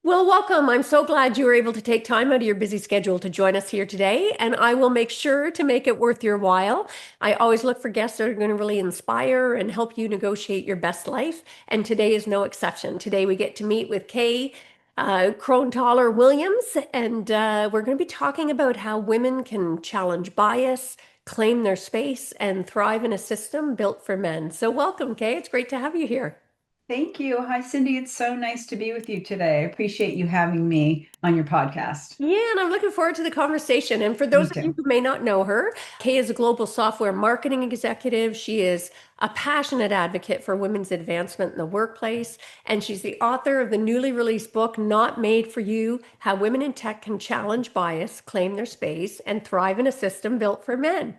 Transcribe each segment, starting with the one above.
Well, welcome. I'm so glad you were able to take time out of your busy schedule to join us here today, and I will make sure to make it worth your while. I always look for guests that are going to really inspire and help you negotiate your best life, and today is no exception. Today we get to meet with Kae Kronthaler-Williams, and we're going to be talking about how women can challenge bias, claim their space, and thrive in a system built for men. So welcome, Kae. It's great to have you here. Thank you. Hi, Cindy. It's so nice to be with you today. I appreciate you having me on your podcast. Yeah, and I'm looking forward to the conversation. And for those Me of you too. who may not know her, Kay is a global software marketing executive. She is a passionate advocate for women's advancement in the workplace. And she's the author of the newly released book, Not Made for You: How Women in Tech Can Challenge Bias, Claim Their Space, and Thrive in a System Built for Men.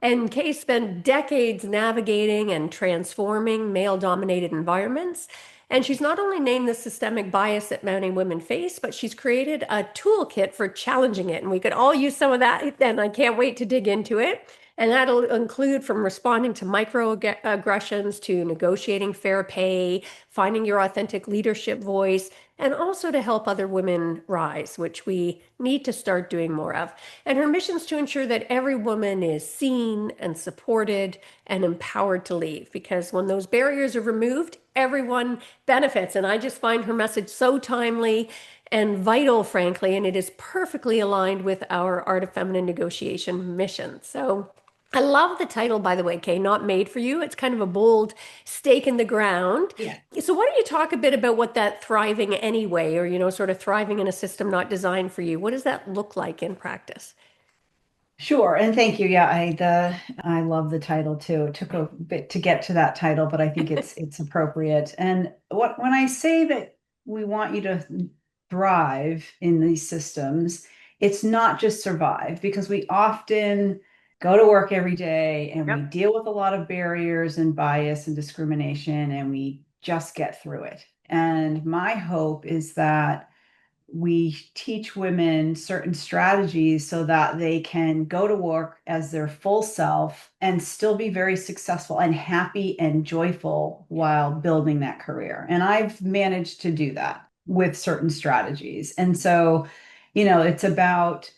And Kay spent decades navigating and transforming male-dominated environments. And she's not only named the systemic bias that many women face, but she's created a toolkit for challenging it. And we could all use some of that, and I can't wait to dig into it. And that'll include from responding to microaggressions to negotiating fair pay, finding your authentic leadership voice, and also to help other women rise, which we need to start doing more of. And her mission is to ensure that every woman is seen and supported and empowered to lead, because when those barriers are removed, everyone benefits. And I just find her message so timely and vital, frankly, and it is perfectly aligned with our Art of Feminine Negotiation mission. So I love the title, by the way, Kay, Not Made for You. It's kind of a bold stake in the ground. Yeah. So why don't you talk a bit about what that thriving anyway, or, sort of thriving in a system not designed for you, what does that look like in practice? Sure. And thank you. Yeah, I love the title too. It took a bit to get to that title, but I think it's appropriate. And what when I say that we want you to thrive in these systems, it's not just survive because we often go to work every day and we Yep. deal with a lot of barriers and bias and discrimination and we just get through it. And my hope is that we teach women certain strategies so that they can go to work as their full self and still be very successful and happy and joyful while building that career. And I've managed to do that with certain strategies. And so, it's about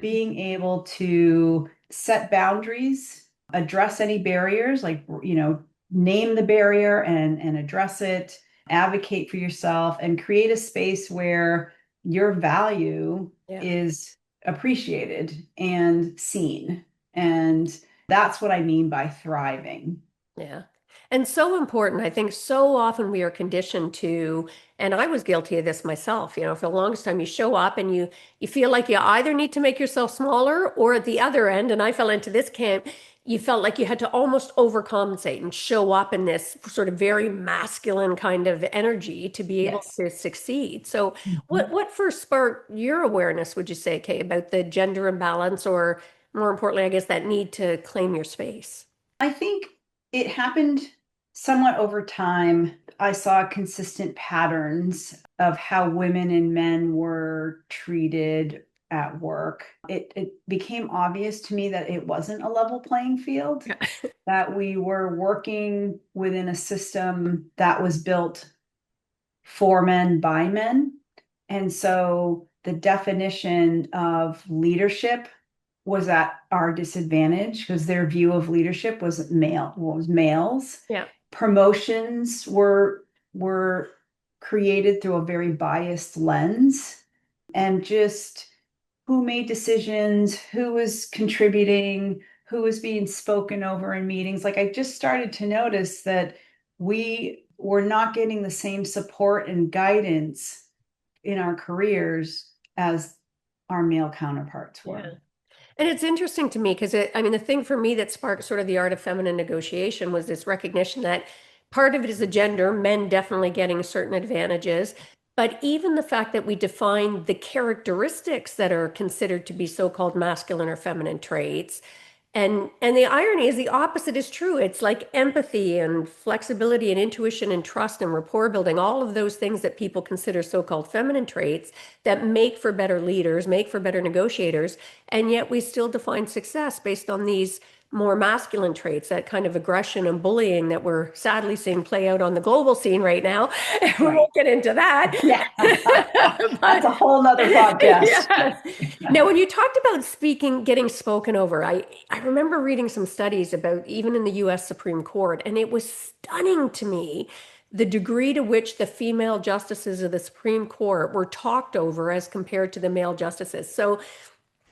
being able to set boundaries, address any barriers, like, name the barrier and address it, advocate for yourself, and create a space where your value Yeah. is appreciated and seen. And that's what I mean by thriving. Yeah. And so important. I think so often we are conditioned to, and I was guilty of this myself, for the longest time you show up and you feel like you either need to make yourself smaller, or at the other end, and I fell into this camp, you felt like you had to almost overcompensate and show up in this sort of very masculine kind of energy to be able Yes. to succeed. So what Mhm. what first sparked your awareness, would you say, Kay, about the gender imbalance, or more importantly, I guess, that need to claim your space? I think it happened somewhat over time. I saw consistent patterns of how women and men were treated at work. It became obvious to me that it wasn't a level playing field, that we were working within a system that was built for men by men. And so the definition of leadership was at our disadvantage because their view of leadership was males. Yeah. Promotions were created through a very biased lens, and just who made decisions, who was contributing, who was being spoken over in meetings. Like, I just started to notice that we were not getting the same support and guidance in our careers as our male counterparts Yeah. were. And it's interesting to me because I mean, the thing for me that sparked sort of the art of feminine negotiation was this recognition that part of it is the gender, men definitely getting certain advantages. But even the fact that we define the characteristics that are considered to be so-called masculine or feminine traits. And the irony is the opposite is true. It's like empathy and flexibility and intuition and trust and rapport building, all of those things that people consider so-called feminine traits that make for better leaders, make for better negotiators. And yet we still define success based on these more masculine traits, that kind of aggression and bullying that we're sadly seeing play out on the global scene right now. We Right. won't get into that. Yeah. That's But a whole nother podcast. yes. Now, when you talked about speaking, getting spoken over, I remember reading some studies about even in the US Supreme Court, and it was stunning to me the degree to which the female justices of the Supreme Court were talked over as compared to the male justices. So,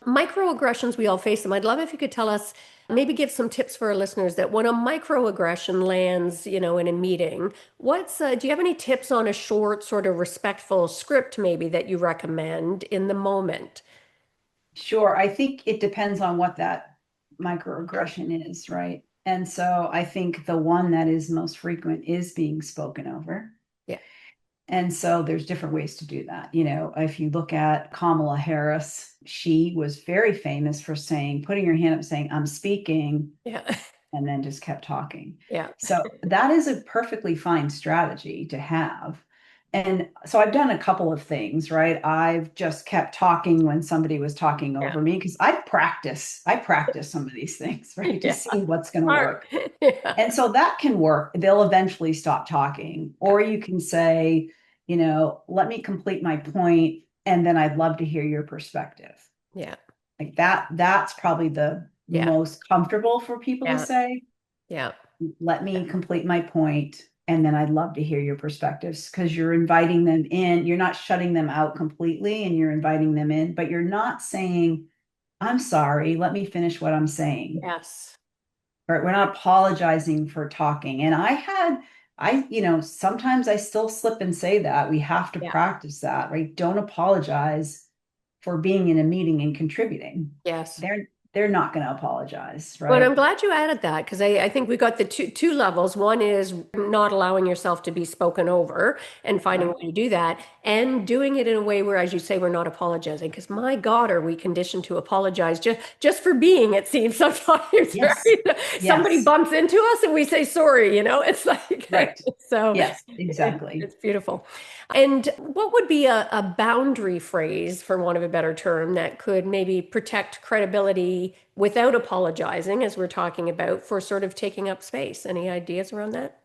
microaggressions, we all face them. I'd love if you could tell us, maybe give some tips for our listeners that when a microaggression lands, in a meeting, do you have any tips on a short, sort of respectful script maybe that you recommend in the moment? Sure. I think it depends on what that microaggression is, right? And so I think the one that is most frequent is being spoken over. Yeah. And so there's different ways to do that. If you look at Kamala Harris, she was very famous for putting her hand up saying, I'm speaking, Yeah. and then just kept talking. Yeah. So that is a perfectly fine strategy to have. And so I've done a couple of things, right? I've just kept talking when somebody was talking Yeah. over me because I practice some of these things, right? To Yeah. see what's going to Smart. work. Yeah. And so that can work. They'll eventually stop talking. Or you can say, let me complete my point, and then I'd love to hear your perspective. Yeah. Like that's probably the Yeah. most comfortable for people to Yeah. say. Yeah. Let me complete my point, and then I'd love to hear your perspectives, because you're inviting them in. You're not shutting them out completely, and you're inviting them in, but you're not saying, I'm sorry, let me finish what I'm saying. Yes. Right? We're not apologizing for talking. And sometimes I still slip and say that. We have to Yeah. practice that, right? Don't apologize for being in a meeting and contributing. Yes. They're not going to apologize, But I'm right? glad you added that because I think we got the two levels. One is not allowing yourself to be spoken over and finding a Right. way to do that, and doing it in a way where, as you say, we're not apologizing. Because my God, are we conditioned to apologize just for being, it seems sometimes, Yes. right? Somebody Yes. bumps into us and we say sorry, it's like, Right. so Yes, exactly. it's beautiful. And what would be a boundary phrase, for want of a better term, that could maybe protect credibility without apologizing, as we're talking about, for sort of taking up space? Any ideas around that?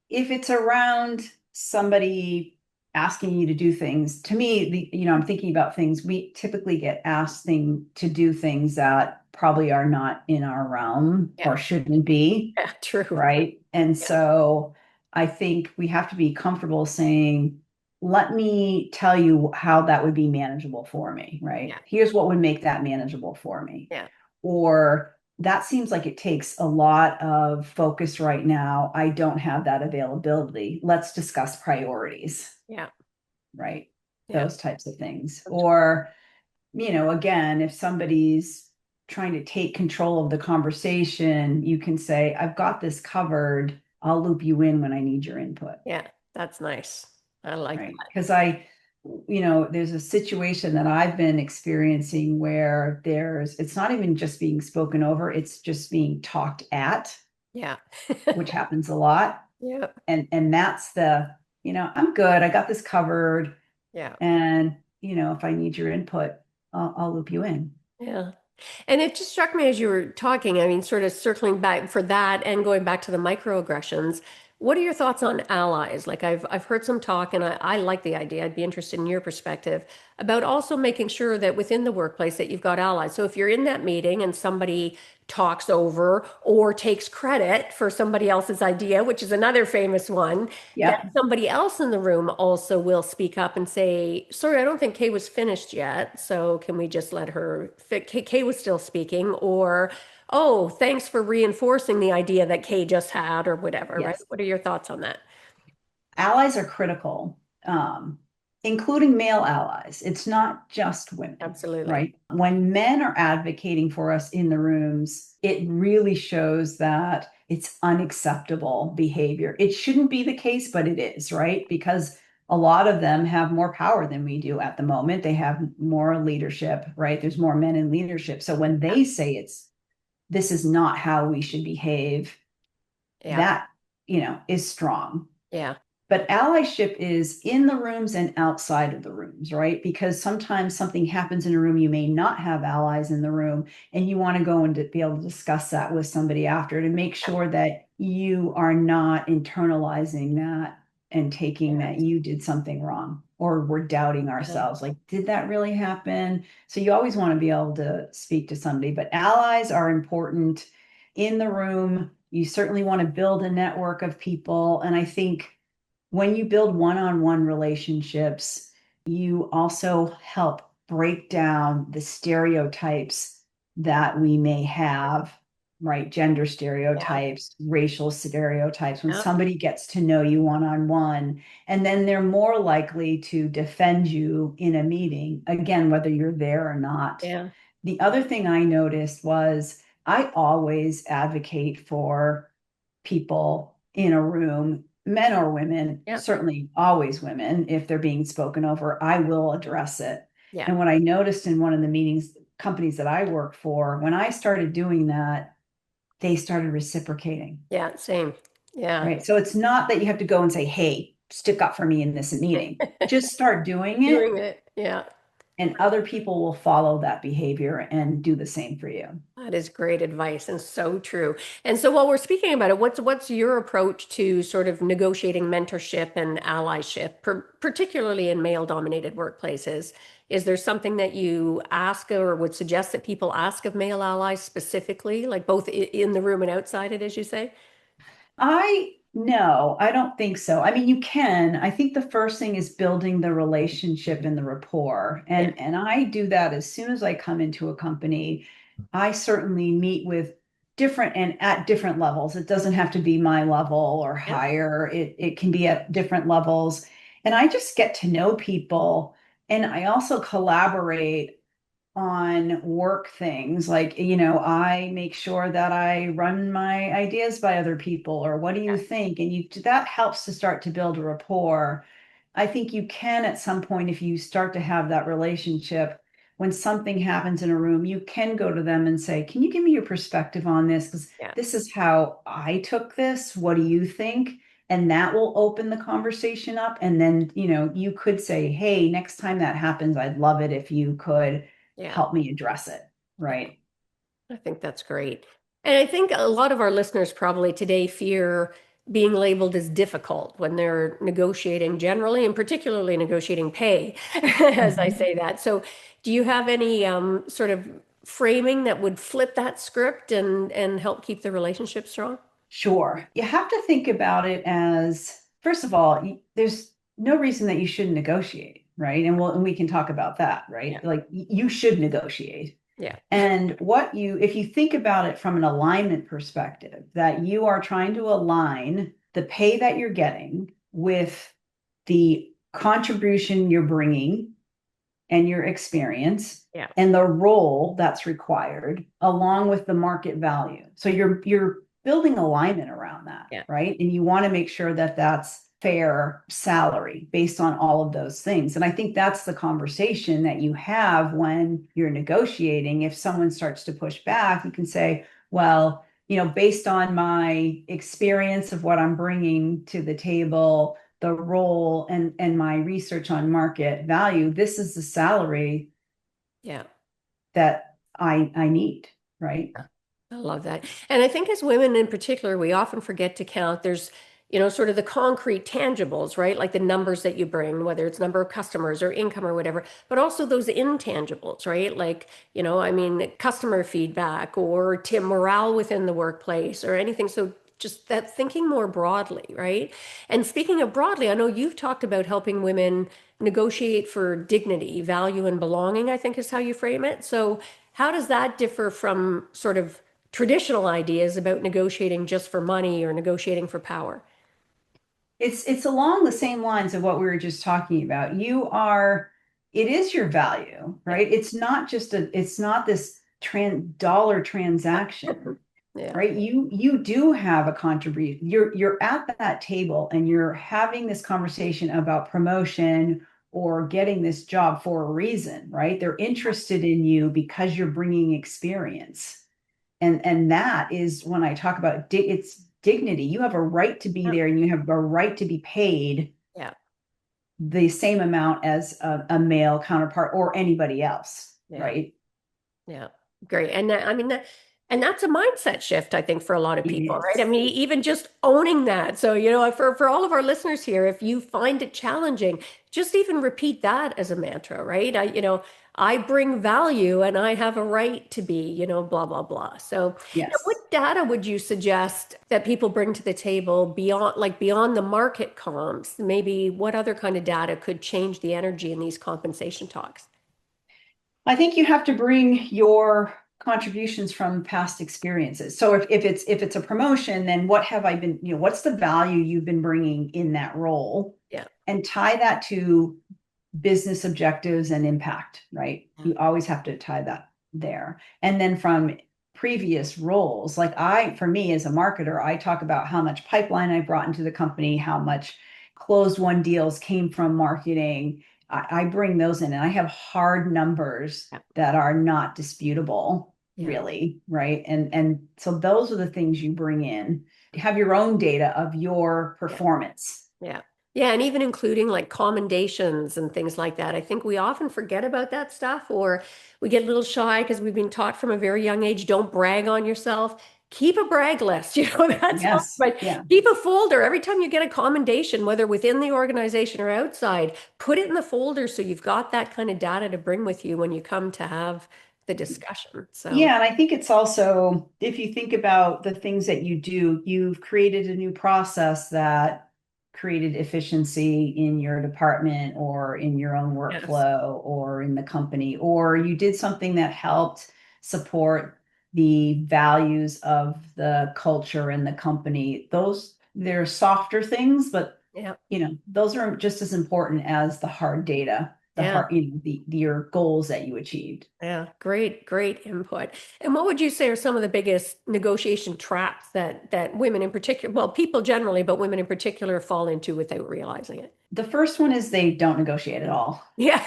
If it's around somebody asking you to do things, to me, I'm thinking about things we typically get asked to do things that probably are not in our realm Yeah, or shouldn't be, yeah, true. right? And Yeah, so I think we have to be comfortable saying, let me tell you how that would be manageable for me, right? yeah, Here's what would make that manageable for me. yeah, Or that seems like it takes a lot of focus right now. I don't have that availability. Let's discuss priorities, yeah, right? yeah, Those types of things. Or, again, if somebody's trying to take control of the conversation, you can say, I've got this covered. I'll loop you in when I need your input, yeah. That's nice. I like right? Because there's a situation that I've been experiencing where it's not even just being spoken over, it's just being talked at, that. which Yeah. happens a lot. Yeah, And that's I'm good, I got this covered. yeah, And, if I need your input, I'll loop you in. yeah. And it just struck me as you were talking, I mean, sort of circling back for that and going back to the microaggressions. What are your thoughts on allies? Like I've heard some talk, and I like the idea. I'd be interested in your perspective about also making sure that within the workplace that you've got allies. So if you're in that meeting and somebody talks over or takes credit for somebody else's idea, which is another famous one, that Yep. somebody else in the room also will speak up and say, sorry, I don't think Kay was finished yet. So can we just let her fit? Kay was still speaking, or, oh, thanks for reinforcing the idea that Kay just had, or whatever, right? Yes. What are your thoughts on that? Allies are critical, including male allies. It's not just women, Absolutely. right? When men are advocating for us in the rooms, it really shows that it's unacceptable behavior. It shouldn't be the case, but it is, right? Because a lot of them have more power than we do at the moment. They have more leadership, right? There's more men in leadership. So when they say this is not how we should behave, Yeah. that, is strong. Yeah. But allyship is in the rooms and outside of the rooms, right? Because sometimes something happens in a room, you may not have allies in the room, and you want to go and to be able to discuss that with somebody after to make sure that you are not internalizing that and taking Yeah. that you did something wrong or we're doubting Yeah. ourselves. Like, did that really happen? So you always want to be able to speak to somebody, but allies are important in the room. You certainly want to build a network of people. And I think when you build one-on-one relationships, you also help break down the stereotypes that we may have, right? Gender Yeah. stereotypes, racial stereotypes. When Yeah. somebody gets to know you one-on-one, and then they're more likely to defend you in a meeting, again, whether you're there or not. Yeah. The other thing I noticed was I always advocate for people in a room, men or women, Yeah. certainly always women, if they're being spoken over, I will address it. Yeah. And what I noticed in one of the meetings, companies that I work for, when I started doing that, they started reciprocating, Yeah. Same. Yeah. right? So it's not that you have to go and say, hey, stick up for me in this meeting. Just start doing it, Doing it. Yeah. and other people will follow that behavior and do the same for you. That is great advice and so true. And so while we're speaking about it, what's your approach to sort of negotiating mentorship and allyship, particularly in male-dominated workplaces? Is there something that you ask or would suggest that people ask of male allies specifically, like both in the room and outside it, as you say? I no, I don't think so. I mean, you can. I think the first thing is building the relationship and the rapport. Yeah. And I do that as soon as I come into a company. I certainly meet with different and at different levels. It doesn't have to be my level or Yeah. higher. It can be at different levels. And I just get to know people. And I also collaborate on work things like, I make sure that I run my ideas by other people, or what do you think, and you that helps to start to build a rapport. I think you can at some point, if you start to have that relationship, when something happens in a room, you can go to them and say, can you give me your perspective on this, because Yeah. this is how I took this, what do you think? And that will open the conversation up. And then, you could say, hey, next time that happens, I'd love it if you could Yeah. help me address it. Right. I think that's great. And I think a lot of our listeners probably today fear being labeled as difficult when they're negotiating generally, and particularly negotiating pay, as I Mhm. say that. So, do you have any sort of framing that would flip that script and help keep the relationship strong? Sure. You have to think about it as, first of all, there's no reason that you shouldn't negotiate, right? And we can talk about that, Yeah. right? Like you should negotiate. Yeah. And if you think about it from an alignment perspective, that you are trying to align the pay that you're getting with the contribution you're bringing and your experience Yeah. and the role that's required along with the market value. So you're building alignment around that, Yeah. right? And you want to make sure that that's fair salary based on all of those things. And I think that's the conversation that you have when you're negotiating. If someone starts to push back, you can say, well, based on my experience of what I'm bringing to the table, the role and my research on market value, this is the salary Yeah. that I need, right? I love that. And I think as women in particular, we often forget to count. There's, sort of the concrete tangibles, right? Like the numbers that you bring, whether it's number of customers or income or whatever, but also those intangibles, right? Like, I mean, customer feedback or team morale within the workplace or anything. So just that thinking more broadly, right? And speaking of broadly, I know you've talked about helping women negotiate for dignity, value, and belonging, I think is how you frame it. So how does that differ from sort of traditional ideas about negotiating just for money or negotiating for power? It's along the same lines of what we were just talking about. It is your value, Yeah. right? It's not this dollar transaction, Yeah. right? You do have a contribution. You're at that table and you're having this conversation about promotion or getting this job for a reason, right? They're interested in you because you're bringing experience. And that is when I talk about it's dignity. You have a right to be Yeah. there, and you have a right to be paid Yeah. the same amount as a male counterpart or anybody else, Yeah. right? Yeah, great. And I mean that, and that's a mindset shift, I think, for a lot of It people, right? I is. mean, even just owning that. So, for all of our listeners here, if you find it challenging, just even repeat that as a mantra, right? I bring value and I have a right to be, blah, blah, blah. So, now what Yes. data would you suggest that people bring to the table beyond the market comps? Maybe what other kind of data could change the energy in these compensation talks? I think you have to bring your contributions from past experiences. So if it's a promotion, then what have I been, what's the value you've been bringing in that role? Yeah. And tie that to business objectives and impact, right? Yeah. You always have to tie that there. And then from previous roles, like for me as a marketer, I talk about how much pipeline I brought into the company, how much closed won deals came from marketing. I bring those in, and I have hard numbers Yeah. that are not disputable, Yeah. really, right? And so those are the things you bring in. Have your own data of your Yeah. performance. Yeah. Yeah. And even including like commendations and things like that. I think we often forget about that stuff, or we get a little shy because we've been taught from a very young age, don't brag on yourself. Keep a brag list, that's fine. Yes. But Yeah. keep a folder every time you get a commendation, whether within the organization or outside, put it in the folder so you've got that kind of data to bring with you when you come to have the discussion. So, Yeah, and I think it's also, if you think about the things that you do, you've created a new process that created efficiency in your department or in your own yes. workflow or in the company, or you did something that helped support the values of the culture in the company. They're softer things, but Yeah. those are just as important as the hard data, the Yeah. hard, your goals that you achieved. Yeah, great input. And what would you say are some of the biggest negotiation traps that women in particular, well, people generally, but women in particular fall into without realizing it? The first one is they don't negotiate at all, Yeah,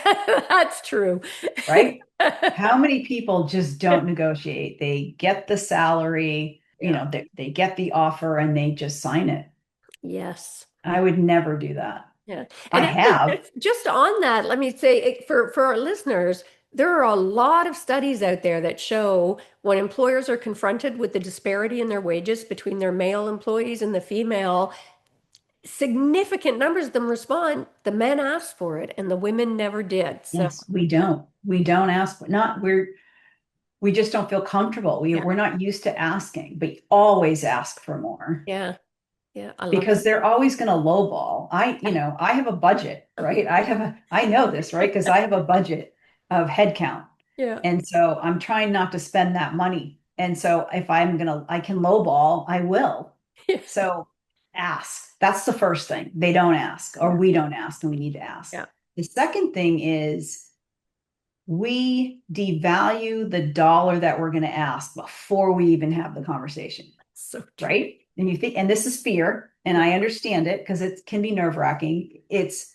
that's true. right? How many people just don't negotiate? They get the salary, Yeah. they get the offer and they just sign it. Yes. I would never do that. Yeah. I And actually, have. just on that, let me say for our listeners, there are a lot of studies out there that show when employers are confronted with the disparity in their wages between their male employees and the female, significant numbers of them respond, the men asked for it and the women never did. So, Yes, we don't. We don't ask, not we just don't feel comfortable. yeah, We're not used to asking, but always ask for more yeah, yeah, I love because they're always going to lowball. I have a budget, that. right? I know this, right? Because I have a budget of headcount. Yeah. And so I'm trying not to spend that money. And so if I can lowball, I will. Yeah. So ask. That's the first thing. They don't ask, or Yeah. we don't ask, and we need to ask. Yeah. The second thing is we devalue the dollar that we're going to ask before we even have the conversation, So true. right? And you think, and this is fear, and I understand it because it can be nerve-wracking. It's,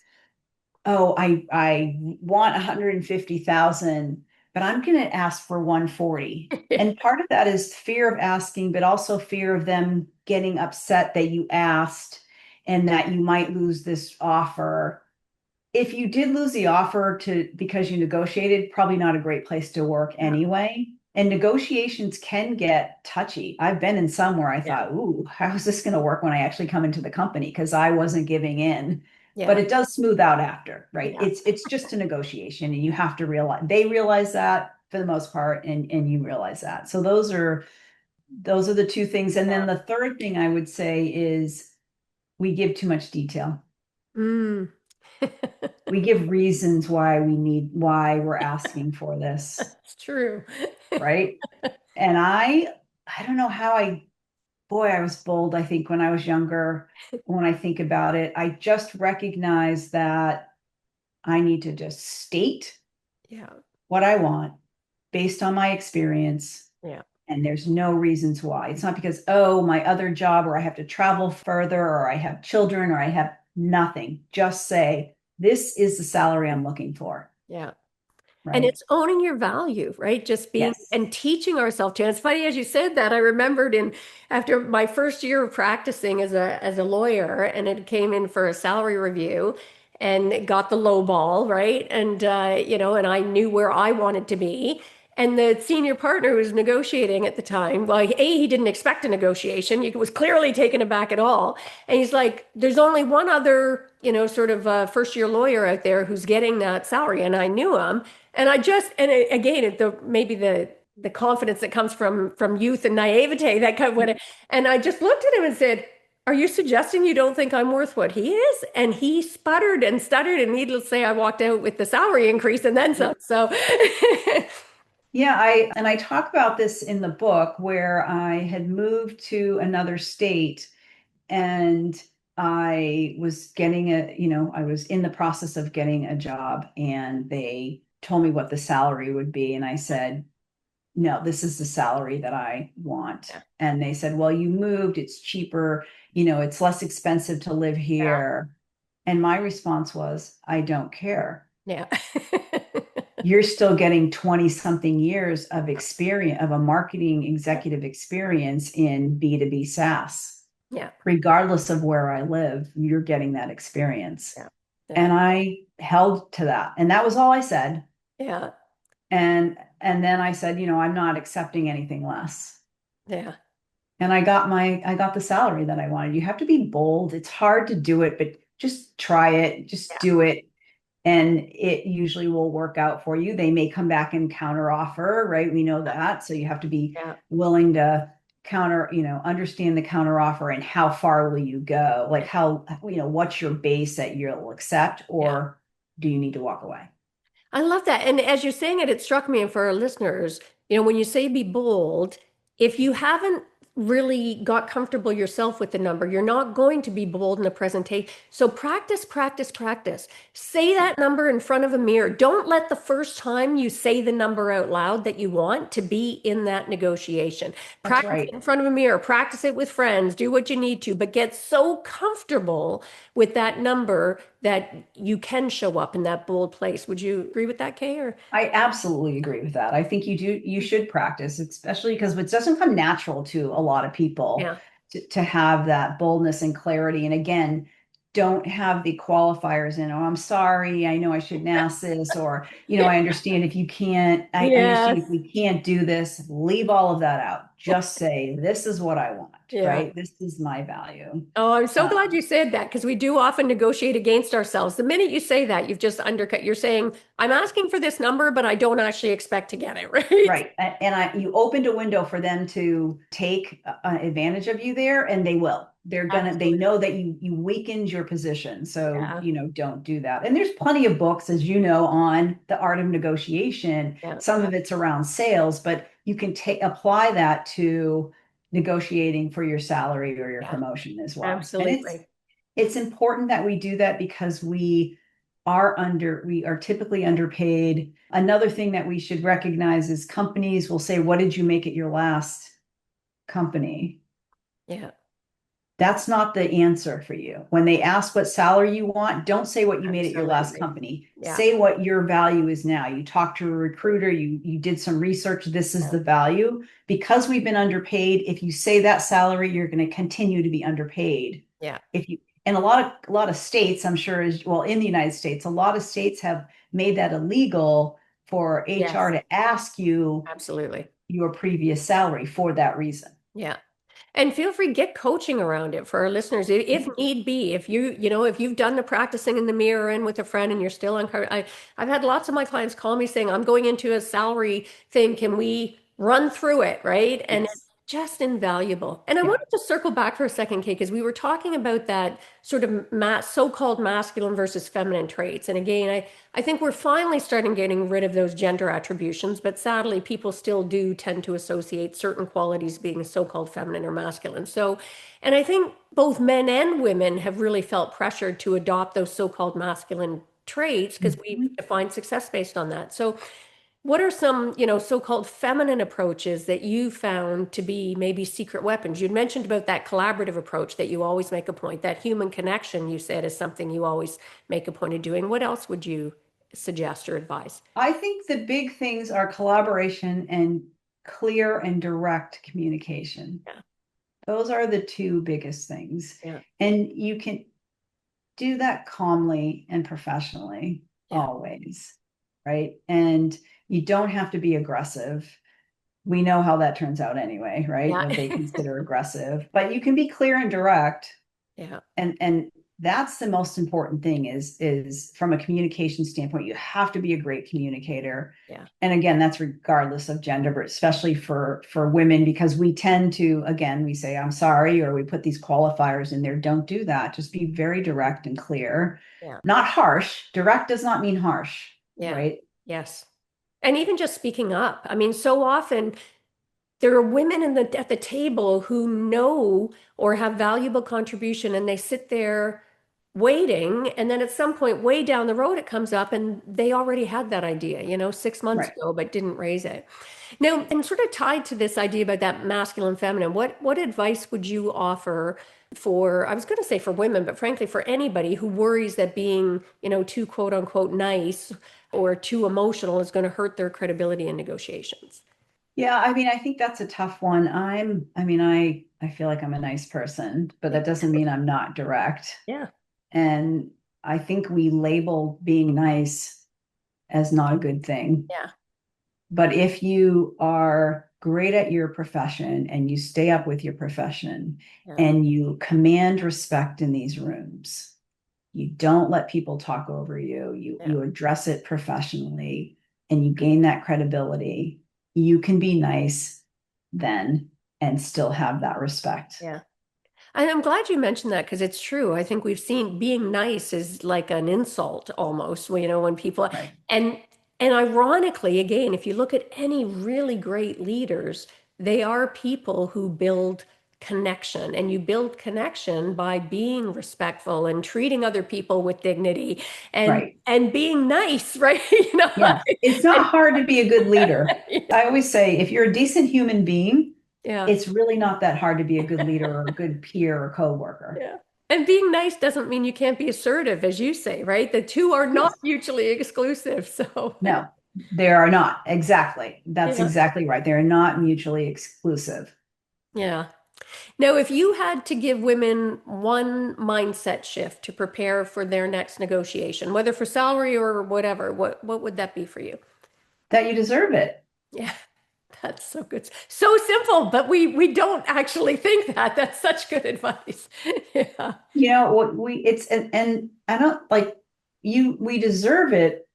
oh, I want 150,000, but I'm going to ask for 140. And part of that is fear of asking, but also fear of them getting upset that you asked and that you might lose this offer. If you did lose the offer because you negotiated, probably not a great place to work Yeah. anyway. And negotiations can get touchy. I've been in some where I Yeah. thought, ooh, how is this going to work when I actually come into the company? Because I wasn't giving in. But Yeah. it does smooth out after, right? Yeah. It's just a negotiation, and you have to realize they realize that for the most part, and you realize that. So those are the two things. And then the third thing I would say is we give too much detail. Mm. We give reasons why we're asking for this, It's true. right? And I don't know how boy, I was bold, I think, when I was younger. When I think about it, I just recognize that I need to just state Yeah. what I want based on my experience. Yeah. And there's no reasons why. It's not because, oh, my other job, or I have to travel further, or I have children, or I have nothing. Just say, this is the salary I'm looking for. Yeah. And right. it's owning your value, right? Just being Yes. and teaching ourselves to. And it's funny as you said that, I remembered in after my first year of practicing as a lawyer, and it came in for a salary review and it got the low ball, right? And and I knew where I wanted to be. And the senior partner who was negotiating at the time, well, he didn't expect a negotiation. He was clearly taken aback at all. And he's like, there's only one other, sort of first year lawyer out there who's getting that salary. And I knew him. And I just, and again, maybe the confidence that comes from youth and naivete that kind of went, and I just looked at him and said, "Are you suggesting you don't think I'm worth what he is?" And he sputtered and stuttered, and needless to say, I walked out with the salary increase and then some. So, Yeah, I talk about this in the book where I had moved to another state and I was I was in the process of getting a job and they told me what the salary would be. And I said, no, this is the salary that I want. yeah, And they said, well, you moved, it's cheaper, it's less expensive to live yeah, here. And my response was, I don't care. yeah, You're still getting 20 something years of experience of a marketing executive experience in B2B SaaS. yeah, Regardless of where I live, you're getting that experience. yeah, yeah, And I held to that. And that was all I said. yeah, And then I said, I'm not accepting anything less. yeah, And I got the salary that I wanted. You have to be bold. It's hard to do it, but just try it, just yeah, do it. And it usually will work out for you. They may come back and counter offer, right? We know that. So you have to be yeah. willing to understand the counter offer and how far will you go? Like what's your base that you'll accept, Yeah. or do you need to walk away? I love that. And as you're saying it, it struck me, and for our listeners, when you say be bold, if you haven't really got comfortable yourself with the number, you're not going to be bold in a presentation. So practice, practice, practice. Say that number in front of a mirror. Don't let the first time you say the number out loud that you want to be in that negotiation. That's Practice right. it in front of a mirror, practice it with friends, do what you need to, but get so comfortable with that number that you can show up in that bold place. Would you agree with that, Kay? Or I absolutely agree with that. I think you should practice, especially because it doesn't come natural to a lot of people yeah, to have that boldness and clarity. And again, don't have the qualifiers in, oh, I'm sorry, I know I shouldn't ask this, or, I understand if you can't, I understand yes, if we can't do this, leave all of that out. Just say, this is what I want, yeah. right? This is my value. Oh, I'm so glad Um, you said that because we do often negotiate against ourselves. The minute you say that, you've just undercut. You're saying, I'm asking for this number, but I don't actually expect to get it, right? Right. You opened a window for them to take advantage of you there, and they will. They Absolutely. know that you weakened your position. So, Yeah, don't do that. And there's plenty of books, as you know, on the art of negotiation. yeah, Some of it's around sales, but you can apply that to negotiating for your salary or your yeah, promotion as well. And absolutely. it's important that we do that because we are typically underpaid. Another thing that we should recognize is companies will say, what did you make at your last company? Yeah, That's not the answer for you. When they ask what salary you want, don't say what you made at your last absolutely. company. Yeah, Say what your value is now. You talked to a recruiter, you did some research, this is yeah, the value. Because we've been underpaid, if you say that salary, you're going to continue to be underpaid. yeah, If you and a lot of states, I'm sure is well, in the United States, a lot of states have made that illegal for HR yes, to ask you absolutely. your previous salary for that reason. Yeah. And feel free, get coaching around it for our listeners if need be. If if you've done the practicing in the mirror and with a friend and you're still uncomfortable. I've had lots of my clients call me saying, I'm going into a salary thing. Can we run through it? Right. And it's Yes. just invaluable. And I Yeah. wanted to circle back for a second, Kate, because we were talking about that sort of so-called masculine versus feminine traits. And again, I think we're finally starting getting rid of those gender attributions, but sadly, people still do tend to associate certain qualities being so-called feminine or masculine. So, and I think both men and women have really felt pressured to adopt those so-called masculine traits because we've Mhm. defined success based on that. So, what are some, so-called feminine approaches that you found to be maybe secret weapons? You'd mentioned about that collaborative approach that you always make a point, that human connection you said is something you always make a point of doing. What else would you suggest or advise? I think the big things are collaboration and clear and direct communication. Yeah. Those are the two biggest things. Yeah. And you can do that calmly and professionally Yeah. always, right? And you don't have to be aggressive. We know how that turns out anyway, right? Yeah. What they consider aggressive, but you can be clear and direct. Yeah. And that's the most important thing is from a communication standpoint, you have to be a great communicator. Yeah. And again, that's regardless of gender, but especially for women, because we tend to, again, we say I'm sorry, or we put these qualifiers in there. Don't do that. Just be very direct and clear, Yeah. not harsh. Direct does not mean harsh, Yeah. right? Yes. And even just speaking up. I mean, so often there are women at the table who know or have valuable contribution, and they sit there waiting, and then at some point way down the road it comes up and they already had that idea, 6 months Right. ago, but didn't raise it. Now, and sort of tied to this idea about that masculine feminine, what advice would you offer for, I was going to say for women, but frankly for anybody who worries that being, too quote unquote nice or too emotional is going to hurt their credibility in negotiations? Yeah, I mean, I think that's a tough one. I feel like I'm a nice person, but Yeah. that doesn't mean I'm not direct. Yeah. And I think we label being nice as not a good thing. Yeah. But if you are great at your profession and you stay up with your profession Yeah. and you command respect in these rooms, you don't let people talk over you, Yeah. you address it professionally and you gain that credibility, you can be nice then and still have that respect. Yeah. And I'm glad you mentioned that because it's true. I think we've seen being nice is like an insult almost, when people Right. and and ironically, again, if you look at any really great leaders, they are people who build connection, and you build connection by being respectful and treating other people with dignity and Right. and being nice, right? Yes. It's not hard to be a good leader. I always say if you're a decent human being, Yeah. it's really not that hard to be a good leader or a good peer or coworker. Yeah. And being nice doesn't mean you can't be assertive, as you say, right? The two are not Yes. mutually exclusive. So, No, there are not. Exactly. That's yeah. exactly right. They're not mutually exclusive. Yeah. Now, if you had to give women one mindset shift to prepare for their next negotiation, whether for salary or whatever, what would that be for you? That you deserve it. Yeah, that's so good. So simple, but we don't actually think that. That's such good advice. Yeah. What we it's and I don't like we deserve it.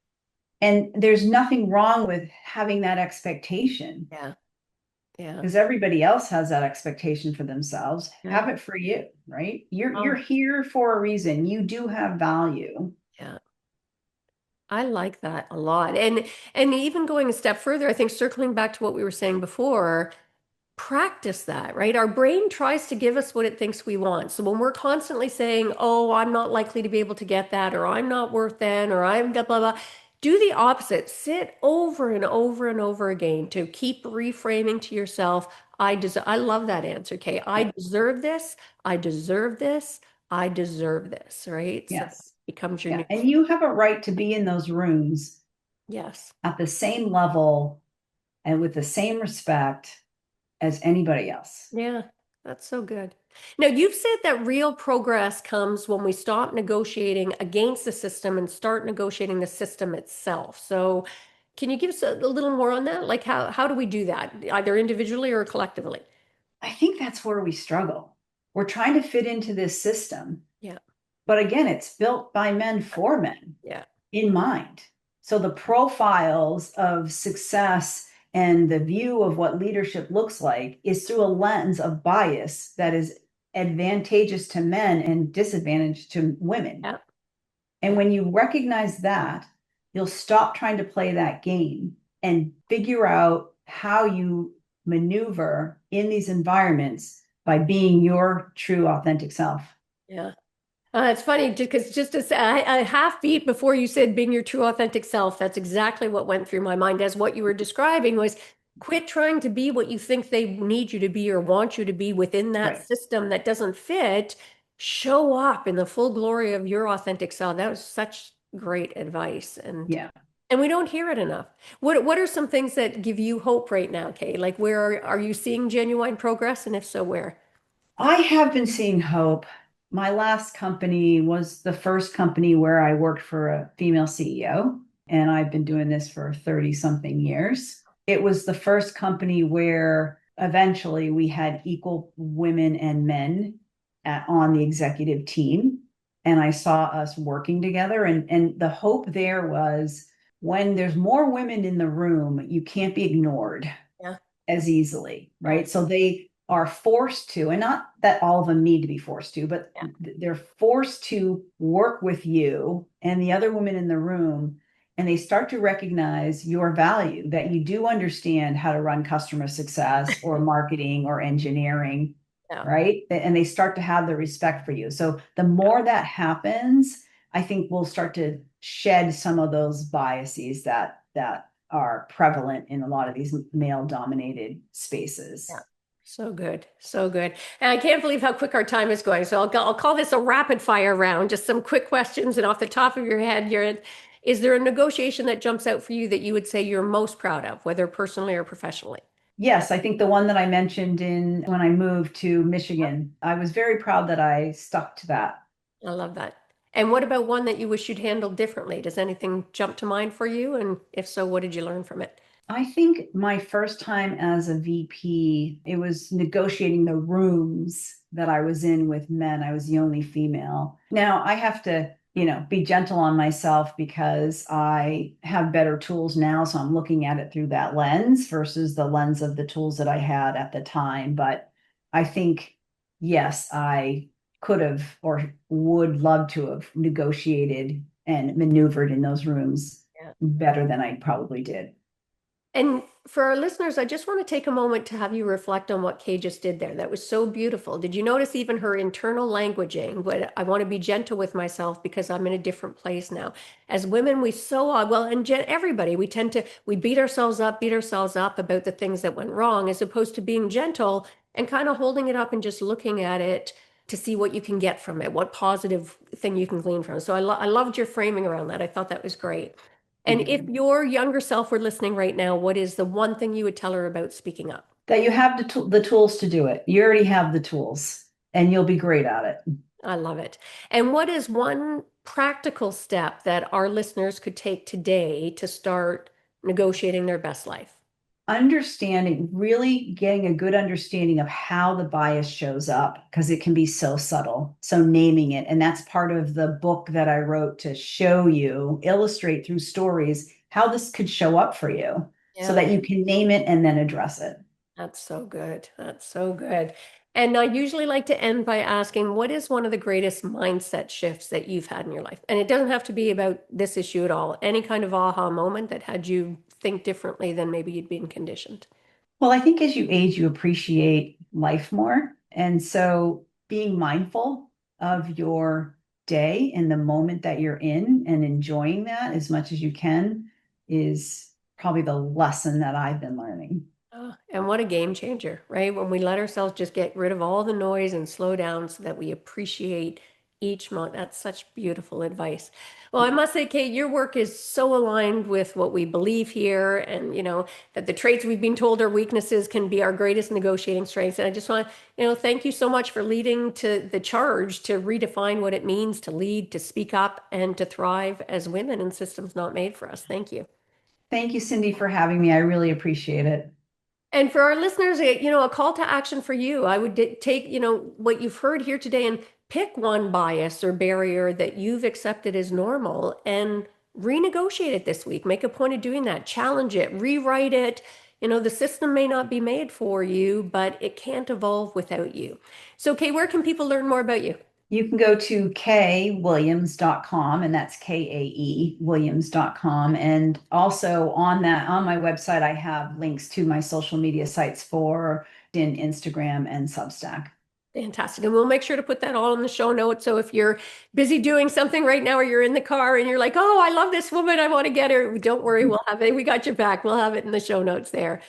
And there's nothing wrong with having that expectation Yeah. Yeah. because everybody else has that expectation for themselves. Yeah. Have it for you, right? You're Oh, here for a reason. You do have value. yeah. I like that a lot. And even going a step further, I think circling back to what we were saying before, practice that, right? Our brain tries to give us what it thinks we want. So when we're constantly saying, "Oh, I'm not likely to be able to get that," or "I'm not worth that," or "I'm blah blah blah," do the opposite. Sit over and over and over again to keep reframing to yourself, I love that answer, Kay. I Yeah. deserve this. I deserve this. I deserve this, right? So that Yes. becomes your Yeah. new. And you have a right to be in those rooms Yes. at the same level and with the same respect as anybody else. Yeah, that's so good. Now, you've said that real progress comes when we stop negotiating against the system and start negotiating the system itself. So, can you give us a little more on that? Like how do we do that, either individually or collectively? I think that's where we struggle. We're trying to fit into this system. Yeah, But again, it's built by men for men yeah, in mind. So the profiles of success and the view of what leadership looks like is through a lens of bias that is advantageous to men and disadvantage to women. yeah, And yeah, when you recognize that, you'll stop trying to play that game and figure out how you maneuver in these environments by being your true, authentic self. yeah. It's funny because just a half beat before you said being your true authentic self, that's exactly what went through my mind as what you were describing was quit trying to be what you think they need you to be or want you to be within that Right. system that doesn't fit. Show up in the full glory of your authentic self. That was such great advice. Yeah. And we don't hear it enough. What are some things that give you hope right now, Kay? Like where are you seeing genuine progress? And if so, where? I have been seeing hope. My last company was the first company where I worked for a female CEO, and I've been doing this for 30 something years. It was the first company where eventually we had equal women and men on the executive team. And I saw us working together. And the hope there was when there's more women in the room, you can't be ignored Yeah. as easily, right? So they are forced to, and not that all of them need to be forced to, but Yeah. they're forced to work with you and the other women in the room. And they start to recognize your value, that you do understand how to run customer success or marketing or engineering, Yeah. right? And they start to have the respect for you. So the more that happens, I think we'll start to shed some of those biases that are prevalent in a lot of these male dominated Yeah. spaces. So good. So good. And I can't believe how quick our time is going. So I'll call this a rapid fire round, just some quick questions. And off the top of your head, is there a negotiation that jumps out for you that you would say you're most proud of, whether personally or professionally? Yes, I think the one that I mentioned in when I moved to Michigan, I was very proud that I stuck to that. I love that. And what about one that you wish you'd handled differently? Does anything jump to mind for you? And if so, what did you learn from it? I think my first time as a VP, it was negotiating the rooms that I was in with men. I was the only female. Now I have to, be gentle on myself because I have better tools now. So I'm looking at it through that lens versus the lens of the tools that I had at the time. But I think, yes, I could have or would love to have negotiated and maneuvered in those rooms Yeah. better than I probably did. And for our listeners, I just want to take a moment to have you reflect on what Kay just did there. That was so beautiful. Did you notice even her internal languaging? But I want to be gentle with myself because I'm in a different place now. As women, we so well, and everybody, we tend to we beat ourselves up about the things that went wrong, as opposed to being gentle and kind of holding it up and just looking at it to see what you can get from it, what positive thing you can glean from it. So I loved your framing around that. I thought that was great. And Thank if you. your younger self were listening right now, what is the one thing you would tell her about speaking up? That you have the tools to do it. You already have the tools and you'll be great at it. I love it. And what is one practical step that our listeners could take today to start negotiating their best life? Understanding, really getting a good understanding of how the bias shows up because it can be so subtle. So naming it. And that's part of the book that I wrote to show you, illustrate through stories how this could show up for you so Yeah. that you can name it and then address it. That's so good. That's so good. And I usually like to end by asking, what is one of the greatest mindset shifts that you've had in your life? And it doesn't have to be about this issue at all. Any kind of aha moment that had you think differently than maybe you'd been conditioned. Well, I think as you age, you appreciate life more. And so being mindful of your day and the moment that you're in and enjoying that as much as you can is probably the lesson that I've been learning. Oh, and what a game changer, right? When we let ourselves just get rid of all the noise and slow down so that we appreciate each moment. That's such beautiful advice. Well, I must say, Kate, your work is so aligned with what we believe here, and that the traits we've been told are weaknesses can be our greatest negotiating strengths. And I just want to, thank you so much for leading to the charge to redefine what it means to lead, to speak up, and to thrive as women in systems not made for us. Thank you. Thank you, Cindy, for having me. I really appreciate it. And for our listeners, a call to action for you. I would take, what you've heard here today and pick one bias or barrier that you've accepted as normal and renegotiate it this week. Make a point of doing that. Challenge it, rewrite it. The system may not be made for you, but it can't evolve without you. So, Kay, where can people learn more about you? You can go to kaewilliams.com, and that's Kae Williams.com. And also on my website, I have links to my social media sites for in Instagram and Substack. Fantastic. And we'll make sure to put that all in the show notes. So if you're busy doing something right now or you're in the car and you're like, oh, I love this woman, I want to get her, don't worry, we'll have it. We got your back. We'll have it in the show notes there.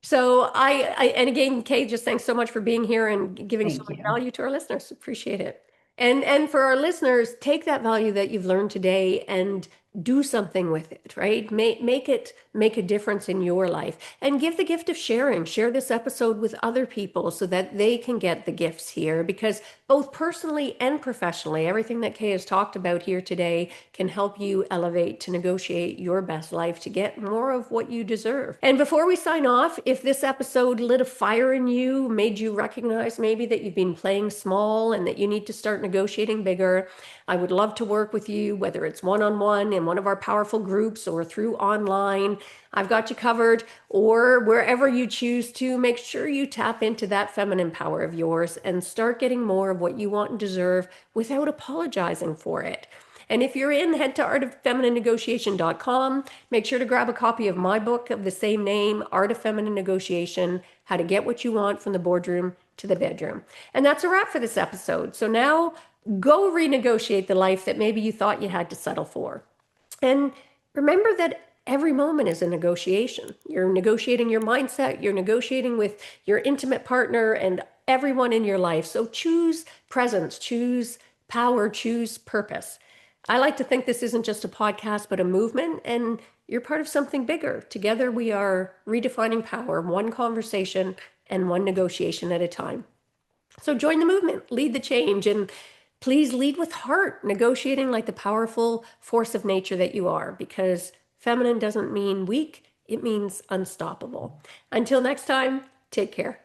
So and again, Kay, just thanks so much for being here and giving so Thank much you. value to our listeners. Appreciate it. And for our listeners, take that value that you've learned today and do something with it, right? Make a difference in your life and give the gift of sharing. Share this episode with other people so that they can get the gifts here, because both personally and professionally, everything that Kay has talked about here today can help you elevate to negotiate your best life to get more of what you deserve. And before we sign off, if this episode lit a fire in you, made you recognize maybe that you've been playing small and that you need to start negotiating bigger, I would love to work with you, whether it's one-on-one in one of our powerful groups or through online. I've got you covered, or wherever you choose to. Make sure you tap into that feminine power of yours and start getting more of what you want and deserve without apologizing for it. And if you're in, head to artoffemininenegotiation.com. Make sure to grab a copy of my book of the same name, Art of Feminine Negotiation, How to Get What You Want from the Boardroom to the Bedroom. And that's a wrap for this episode. So now go renegotiate the life that maybe you thought you had to settle for. And remember that every moment is a negotiation. You're negotiating your mindset, you're negotiating with your intimate partner and everyone in your life. So choose presence, choose power, choose purpose. I like to think this isn't just a podcast, but a movement, and you're part of something bigger. Together we are redefining power, one conversation and one negotiation at a time. So join the movement, lead the change, and please lead with heart, negotiating like the powerful force of nature that you are, because feminine doesn't mean weak, it means unstoppable. Until next time, take care.